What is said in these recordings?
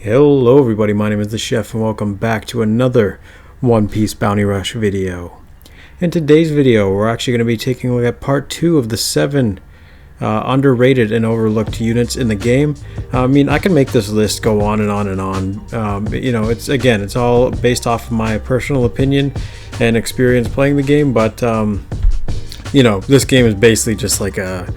Hello everybody, my name is the Chef and welcome back to another One Piece Bounty Rush video. In today's video, we're actually going to be taking a look at part 2 of the 7 underrated and overlooked units in the game. I mean, I can make this list go on and on and on. You know, it's all based off of my personal opinion and experience playing the game, but you know, this game is basically just like a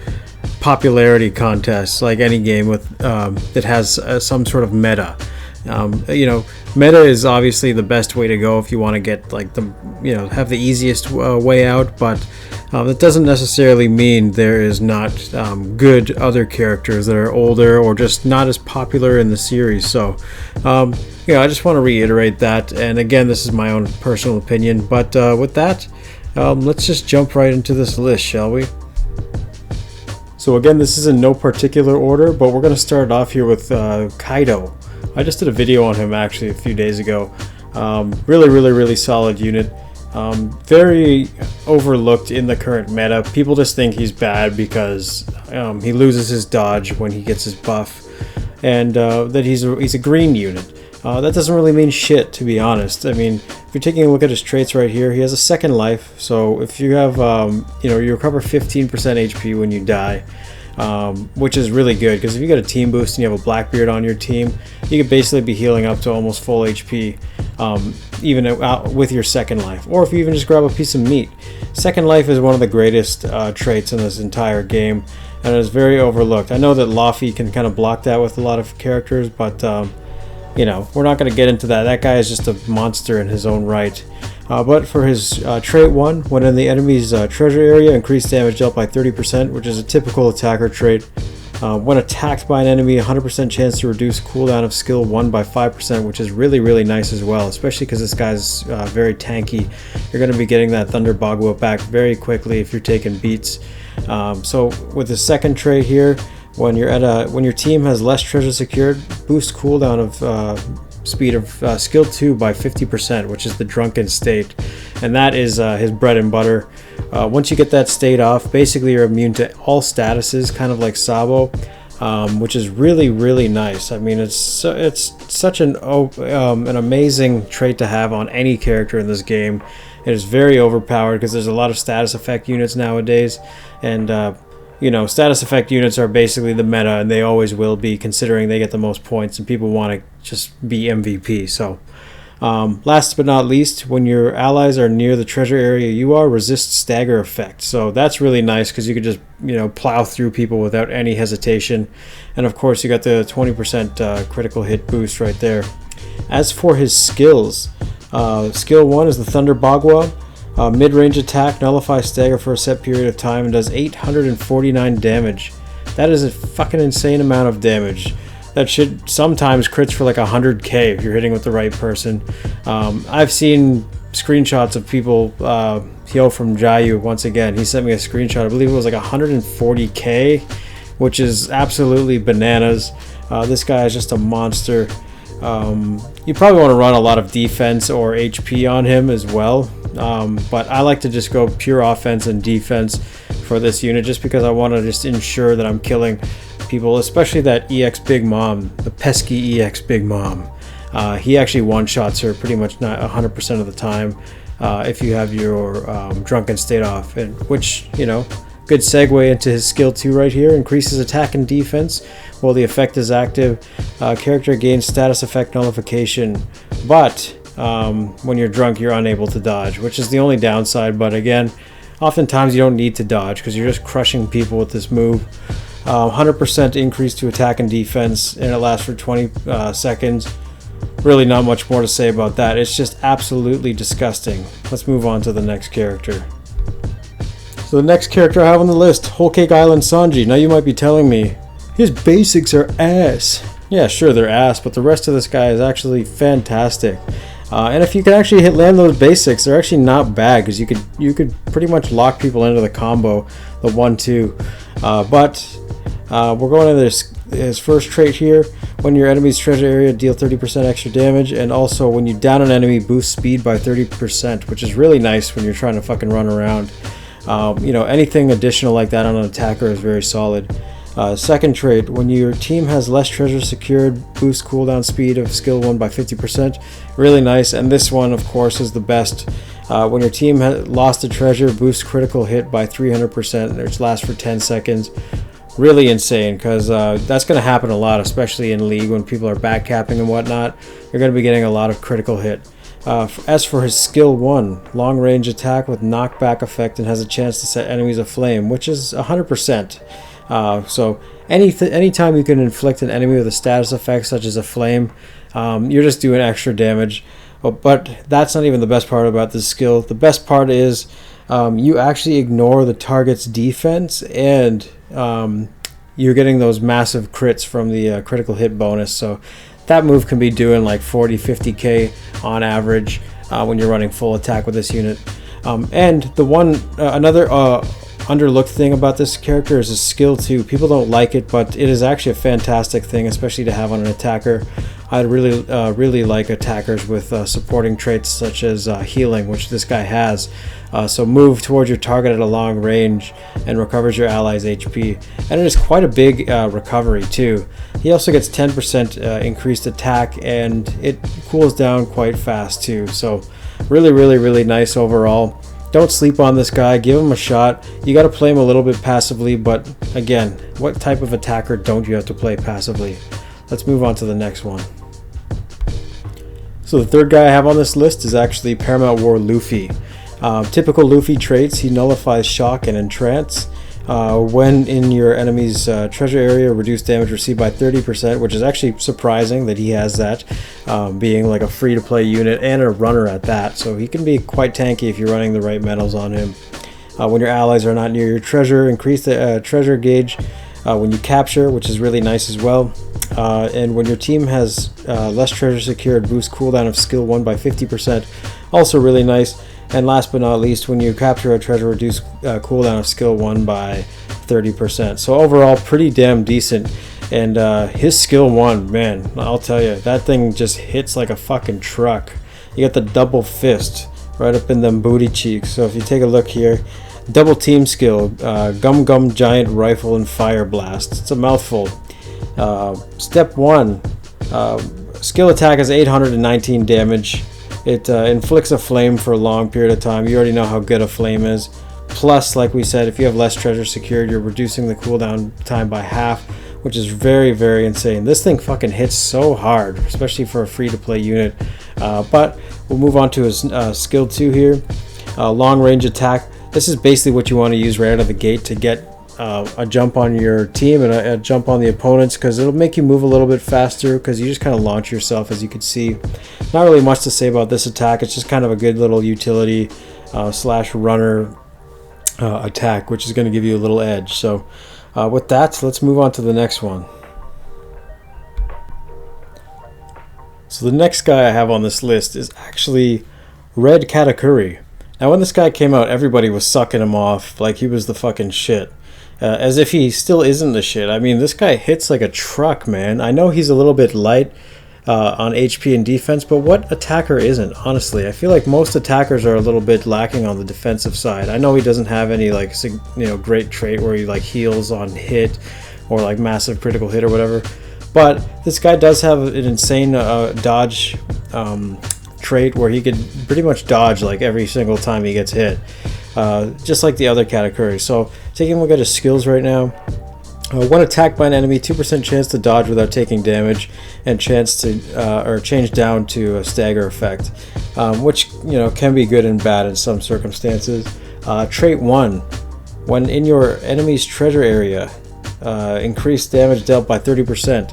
popularity contest, like any game with that has some sort of meta. You know, meta is obviously the best way to go if you want to get like the, you know, have the easiest way out, but that doesn't necessarily mean there is not good other characters that are older or just not as popular in the series. So you know, I just want to reiterate that, and again, this is my own personal opinion, but with that, let's just jump right into this list, shall we? So again, this is in no particular order, but we're going to start off here with Kaido. I just did a video on him actually a few days ago. Really solid unit. Very overlooked in the current meta. People just think he's bad because he loses his dodge when he gets his buff, and that he's a green unit. That doesn't really mean shit, to be honest. I mean, if you're taking a look at his traits right here, he has a second life. So if you have, you know, you recover 15% HP when you die, which is really good, because if you get a team boost and you have a Blackbeard on your team, you could basically be healing up to almost full HP, even with your second life. Or if you even just grab a piece of meat. Second life is one of the greatest traits in this entire game, and it is very overlooked. I know that Luffy can kind of block that with a lot of characters, but you know, we're not going to get into that. That guy is just a monster in his own right. But for his trait 1, when in the enemy's treasure area, increase damage dealt by 30%, which is a typical attacker trait. When attacked by an enemy, 100% chance to reduce cooldown of skill 1 by 5%, which is really nice as well, especially because this guy's very tanky. You're going to be getting that Thunder Bagua back very quickly if you're taking beats. So with the second trait here, when your team has less treasure secured, boost cooldown of speed of skill 2 by 50%, which is the drunken state, and that is his bread and butter. Once you get that state off, basically you're immune to all statuses, kind of like Sabo, which is really nice. I mean, it's such an amazing trait to have on any character in this game. It is very overpowered because there's a lot of status effect units nowadays, and you know, status effect units are basically the meta, and they always will be, considering they get the most points and people want to just be MVP. So last but not least, when your allies are near the treasure area you are, resist stagger effect. So that's really nice because you could just, you know, plow through people without any hesitation. And of course you got the 20% critical hit boost right there. As for his skills, skill 1 is the Thunder Bagua. Mid-range attack, nullifies stagger for a set period of time, and does 849 damage. That is a fucking insane amount of damage. That shit sometimes crits for like 100k if you're hitting with the right person. I've seen screenshots of people, Hyo from Jayu, once again, he sent me a screenshot, I believe it was like 140k, which is absolutely bananas. This guy is just a monster. You probably want to run a lot of defense or HP on him as well, but I like to just go pure offense and defense for this unit, just because I want to just ensure that I'm killing people, especially that EX Big Mom, the pesky EX Big Mom. He actually one-shots her pretty much not 100% of the time if you have your drunken state off, and which, you know, good segue into his skill 2 right here. Increases attack and defense while the effect is active. Character gains status effect nullification, but when you're drunk you're unable to dodge, which is the only downside. But again, oftentimes you don't need to dodge because you're just crushing people with this move. 100% increase to attack and defense, and it lasts for 20 seconds. Really not much more to say about that. It's just absolutely disgusting. Let's move on to the next character. So the next character I have on the list, Whole Cake Island Sanji. Now you might be telling me, his basics are ass. Yeah, sure, they're ass, but the rest of this guy is actually fantastic. And if you can actually land those basics, they're actually not bad, because you could pretty much lock people into the combo, the 1-2. But we're going into his first trait here. When your enemy's treasure area, deal 30% extra damage, and also when you down an enemy, boost speed by 30%, which is really nice when you're trying to fucking run around. You know, anything additional like that on an attacker is very solid. Second trait, when your team has less treasure secured, boost cooldown speed of skill 1 by 50%. Really nice. And this one, of course, is the best. When your team has lost a treasure, boost critical hit by 300%, which lasts for 10 seconds. Really insane, because that's going to happen a lot, especially in League when people are backcapping and whatnot. You're going to be getting a lot of critical hit. As for his skill 1, long range attack with knockback effect and has a chance to set enemies aflame, which is 100%. So anytime you can inflict an enemy with a status effect such as a flame, you're just doing extra damage. But that's not even the best part about this skill. The best part is you actually ignore the target's defense, and you're getting those massive crits from the critical hit bonus. So that move can be doing like 40-50k on average when you're running full attack with this unit. And the one another underlooked thing about this character is his skill 2. People don't like it, but it is actually a fantastic thing, especially to have on an attacker. I really like attackers with supporting traits such as healing, which this guy has. So move towards your target at a long range and recovers your allies' HP. And it is quite a big recovery too. He also gets 10% increased attack, and it cools down quite fast too. So really nice overall. Don't sleep on this guy. Give him a shot. You got to play him a little bit passively, but again, what type of attacker don't you have to play passively? Let's move on to the next one. So the third guy I have on this list is actually Paramount War Luffy. Typical Luffy traits: he nullifies shock and entrance. When in your enemy's treasure area, reduce damage received by 30%, which is actually surprising that he has that, being like a free-to-play unit and a runner at that. So he can be quite tanky if you're running the right metals on him. When your allies are not near your treasure, increase the treasure gauge when you capture, which is really nice as well. And when your team has less treasure secured, boost cooldown of skill 1 by 50%, also really nice. And last but not least, when you capture a treasure, reduce cooldown of skill 1 by 30%. So overall, pretty damn decent. And his skill 1, man, I'll tell you, that thing just hits like a fucking truck. You got the double fist right up in them booty cheeks. So if you take a look here, double team skill, Gum Giant Rifle and Fire Blast. It's a mouthful. Step 1, skill attack is 819 damage. It inflicts a flame for a long period of time. You already know how good a flame is. Plus, like we said, if you have less treasure secured, you're reducing the cooldown time by half, which is very insane. This thing fucking hits so hard, especially for a free-to-play unit. But we'll move on to his skill 2 here. Long range attack. This is basically what you want to use right out of the gate to get a jump on your team and a jump on the opponents, because it'll make you move a little bit faster, because you just kind of launch yourself, as you can see. Not really much to say about this attack. It's just kind of a good little utility slash runner attack, which is going to give you a little edge. So with that, let's move on to the next one. So the next guy I have on this list is actually Red Katakuri. Now when this guy came out, everybody was sucking him off like he was the fucking shit. As if he still isn't the shit. I mean, this guy hits like a truck, man. I know he's a little bit light on HP and defense, but what attacker isn't, honestly? I feel like most attackers are a little bit lacking on the defensive side. I know he doesn't have any like great trait where he like heals on hit or like massive critical hit or whatever, but this guy does have an insane dodge trait where he could pretty much dodge like every single time he gets hit. Just like the other categories. So taking a look at his skills right now, when attacked by an enemy, 2% chance to dodge without taking damage, and chance to or change down to a stagger effect, which can be good and bad in some circumstances. Trait 1, when in your enemy's treasure area, increase damage dealt by 30%.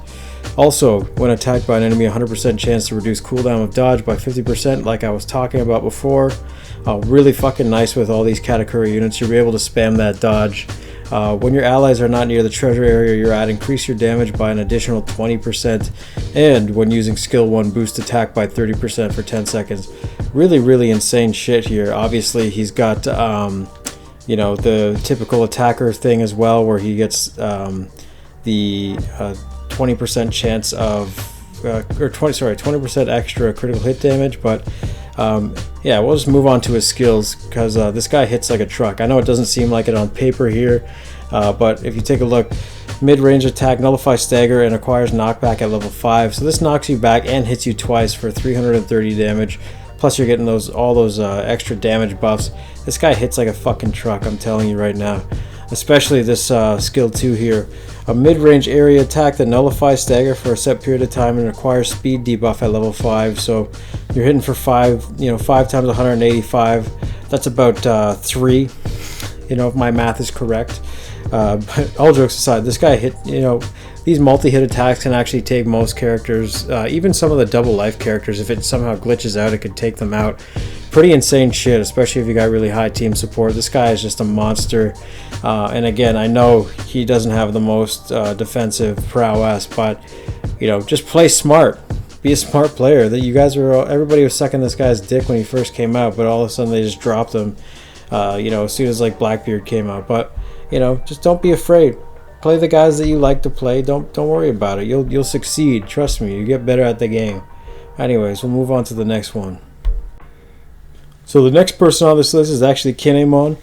Also, when attacked by an enemy, 100% chance to reduce cooldown of dodge by 50%, like I was talking about before. Really fucking nice with all these Katakuri units. You'll be able to spam that dodge. When your allies are not near the treasure area you're at, increase your damage by an additional 20%. And when using skill 1, boost attack by 30% for 10 seconds. Really insane shit here. Obviously, he's got the typical attacker thing as well, where he gets the 20% chance of 20% extra critical hit damage. But yeah, we'll just move on to his skills, because this guy hits like a truck. I know it doesn't seem like it on paper here, but if you take a look, Mid-range attack, nullify stagger, and acquires knockback at level 5. So this knocks you back and hits you twice for 330 damage. Plus you're getting all those extra damage buffs. This guy hits like a fucking truck, I'm telling you right now. Especially this skill 2 here. A mid-range area attack that nullifies stagger for a set period of time and acquires speed debuff at level 5. So you're hitting for 5 times 185. That's about 3, if my math is correct. But all jokes aside, this guy hit, these multi-hit attacks can actually take most characters, even some of the double life characters. If it somehow glitches out, it could take them out. Pretty insane shit, especially if you got really high team support. This guy is just a monster. And again, I know he doesn't have the most defensive prowess, but just play smart. Be a smart player. That everybody was sucking this guy's dick when he first came out, but all of a sudden they just dropped him. As soon as like Blackbeard came out. But just don't be afraid. Play the guys that you like to play. Don't worry about it. You'll succeed. Trust me. You get better at the game. Anyways, we'll move on to the next one. So the next person on this list is actually Kinemon.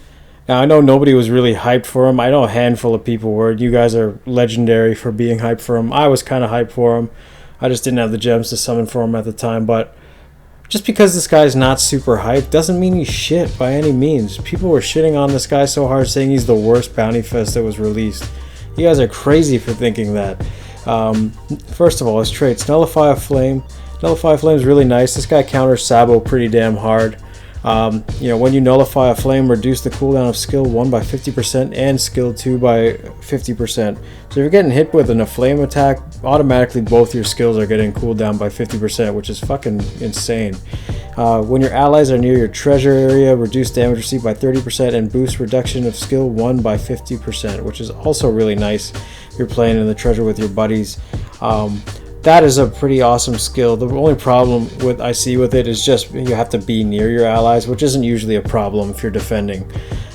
Now I know nobody was really hyped for him. I know a handful of people were. You guys are legendary for being hyped for him. I was kind of hyped for him. I just didn't have the gems to summon for him at the time. But just because this guy's not super hyped doesn't mean he's shit by any means. People were shitting on this guy so hard, saying he's the worst bounty fest that was released. You guys are crazy for thinking that. First of all, his traits. Nullify a Flame. Nullify a Flame is really nice. This guy counters Sabo pretty damn hard. When you nullify a flame, reduce the cooldown of skill 1 by 50% and skill 2 by 50%. So if you're getting hit with a flame attack, automatically both your skills are getting cooled down by 50%, which is fucking insane. When your allies are near your treasure area, reduce damage received by 30% and boost reduction of skill 1 by 50%, which is also really nice if you're playing in the treasure with your buddies. That is a pretty awesome skill. The only problem I see with it is just you have to be near your allies, which isn't usually a problem if you're defending.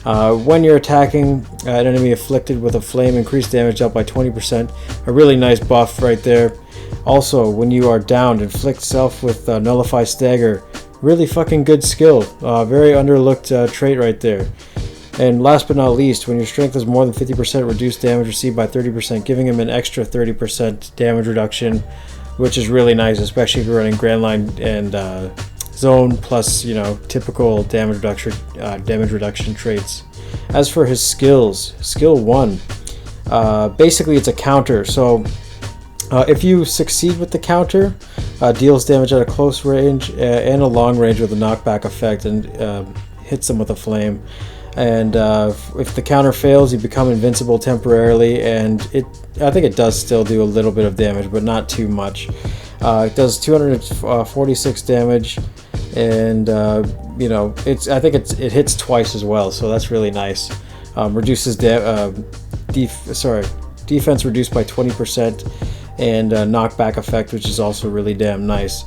When you're attacking an enemy afflicted with a flame, increase damage up by 20%. A really nice buff right there. Also, when you are downed, inflict self with nullify stagger. Really fucking good skill. Very underlooked trait right there. And last but not least, when your strength is more than 50%, reduce damage received by 30%, giving him an extra 30% damage reduction, which is really nice, especially if you're running Grand Line and Zone plus, typical damage reduction traits. As for his skills, skill 1, basically it's a counter. So if you succeed with the counter, deals damage at a close range and a long range with a knockback effect and hits them with a flame. And if the counter fails, you become invincible temporarily, and I think it does still do a little bit of damage, but not too much. It does 246 damage, and I think it hits twice as well, so that's really nice. Reduces defense reduced by 20%, and knockback effect, which is also really damn nice.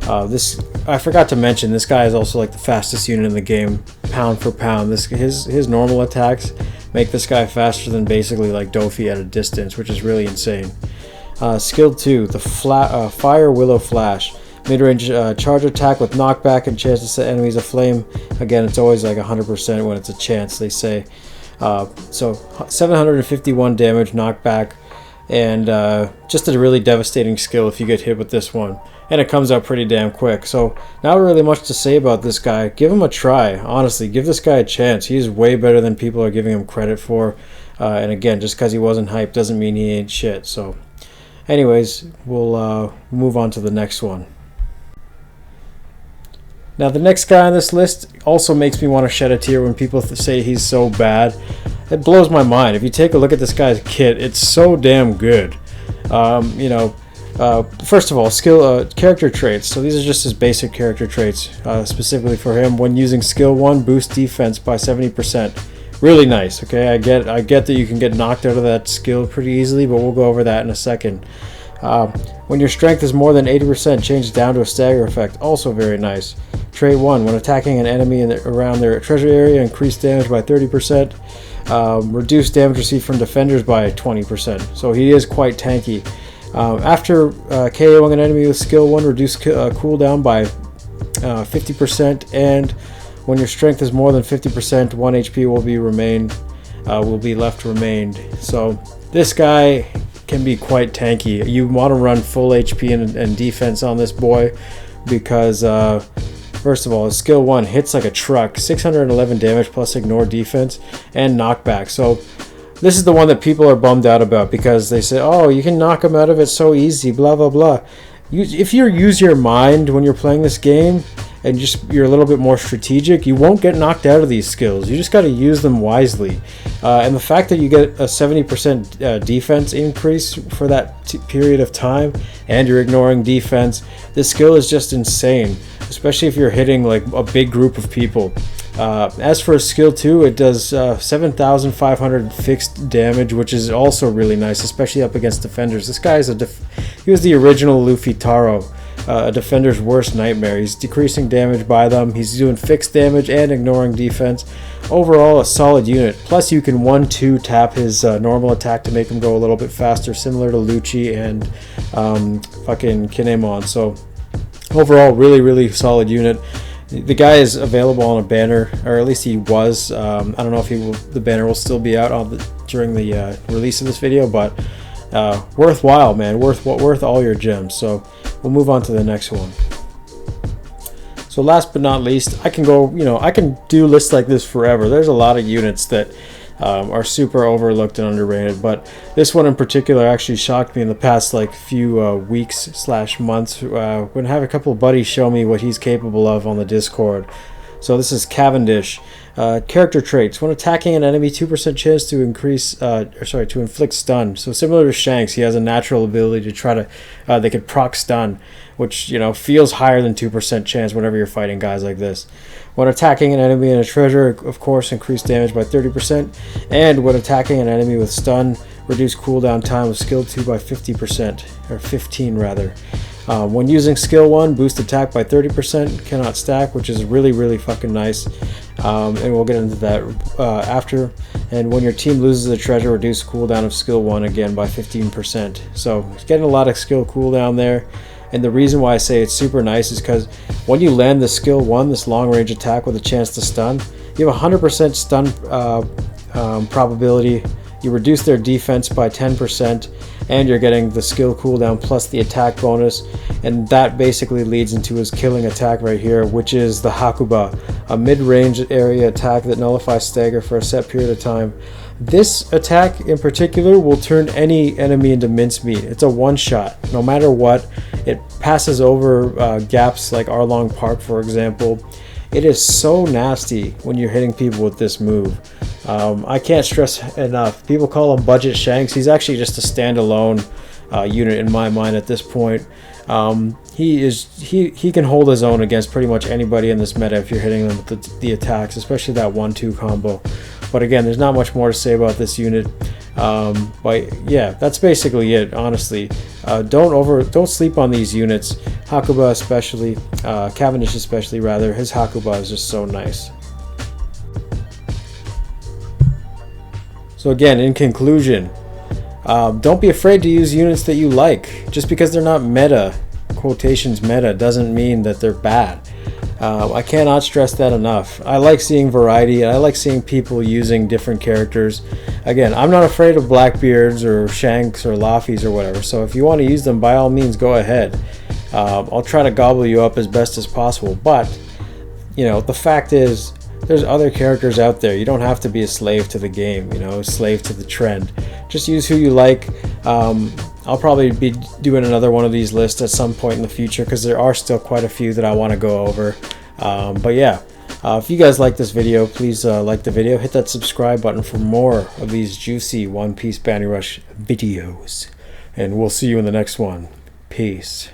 I forgot to mention, this guy is also like the fastest unit in the game, pound for pound. His normal attacks make this guy faster than basically like Dofi at a distance, which is really insane. Skill 2, the Fire Willow Flash. Mid-range charge attack with knockback and chance to set enemies aflame. Again, it's always like 100% when it's a chance, they say. So 751 damage, knockback, and just a really devastating skill if you get hit with this one. And it comes out pretty damn quick. So not really much to say about this guy. Give him a try. Honestly, give this guy a chance. He's way better than people are giving him credit for. And again, just because he wasn't hyped doesn't mean he ain't shit. So anyways, we'll move on to the next one. Now the next guy on this list also makes me want to shed a tear when people say he's so bad. It blows my mind. If you take a look at this guy's kit, it's so damn good. First of all, character traits. So these are just his basic character traits, specifically for him. When using skill 1, boost defense by 70%. Really nice. Okay, I get that you can get knocked out of that skill pretty easily, but we'll go over that in a second. When your strength is more than 80%, change down to a stagger effect. Also very nice. Trait 1, when attacking an enemy around their treasure area, increase damage by 30%. Reduce damage received from defenders by 20%. So he is quite tanky. After KOing an enemy with skill 1, reduce cooldown by 50%, and when your strength is more than 50%, 1 HP will be left remained. So This guy can be quite tanky. You want to run full HP and defense on this boy because first of all, his skill 1 hits like a truck, 611 damage plus ignore defense and knockback. So this is the one that people are bummed out about because they say, oh, you can knock him out of it so easy, blah blah blah. If you use your mind when you're playing this game and you're a little bit more strategic, you won't get knocked out of these skills. You just got to use them wisely. And the fact that you get a 70% defense increase for that period of time and you're ignoring defense, this skill is just insane, especially if you're hitting like a big group of people. As for skill 2, it does 7,500 fixed damage, which is also really nice, especially up against defenders. This guy is he was the original Luffy Taro, a defender's worst nightmare. He's decreasing damage by them, he's doing fixed damage and ignoring defense. Overall, a solid unit. Plus you can 1-2 tap his normal attack to make him go a little bit faster, similar to Lucci and fucking Kinemon. So overall, really solid unit. The guy is available on a banner, or at least he was. I don't know if the banner will still be out during the release of this video, but worthwhile, man. Worth all your gems. So we'll move on to the next one. So last but not least, I can go. I can do lists like this forever. There's a lot of units that are super overlooked and underrated, but this one in particular actually shocked me in the past like few weeks/months when I have a couple of buddies show me what he's capable of on the Discord. So this is Cavendish. Character traits: when attacking an enemy, 2% chance to inflict stun. So similar to Shanks, he has a natural ability to try to they could proc stun, which feels higher than 2% chance whenever you're fighting guys like this. When attacking an enemy in a treasure, of course, increase damage by 30%, and when attacking an enemy with stun, reduce cooldown time of skill 2 by 50%, or 15 rather. When using skill 1, boost attack by 30%, cannot stack, which is really fucking nice. And we'll get into that after. And when your team loses a treasure, reduce cooldown of skill 1 again by 15%. So it's getting a lot of skill cooldown there. And the reason why I say it's super nice is because when you land the skill 1, this long range attack with a chance to stun, you have a 100% stun probability. You reduce their defense by 10%, and you're getting the skill cooldown plus the attack bonus, and that basically leads into his killing attack right here, which is the Hakuba, a mid-range area attack that nullifies stagger for a set period of time. This attack in particular will turn any enemy into mincemeat. It's a one-shot, no matter what. It passes over gaps like Arlong Park, for example. It is so nasty when you're hitting people with this move. I can't stress enough. People call him Budget Shanks. He's actually just a standalone unit in my mind at this point. He can hold his own against pretty much anybody in this meta if you're hitting them with the attacks, especially that 1-2 combo. But again, there's not much more to say about this unit. But yeah, that's basically it. Honestly, don't sleep on these units. Hakuba especially, Cavendish especially rather. His Hakuba is just so nice. So again, in conclusion, don't be afraid to use units that you like. Just because they're not meta, quotations meta, doesn't mean that they're bad. I cannot stress that enough. I like seeing variety. I like seeing people using different characters. Again, I'm not afraid of Blackbeards or Shanks or Laffys or whatever. So if you want to use them, by all means, go ahead. I'll try to gobble you up as best as possible. But, the fact is, there's other characters out there. You don't have to be a slave to the game, a slave to the trend. Just use who you like. I'll probably be doing another one of these lists at some point in the future because there are still quite a few that I want to go over. But yeah, if you guys like this video, please like the video. Hit that subscribe button for more of these juicy One Piece Bounty Rush videos. And we'll see you in the next one. Peace.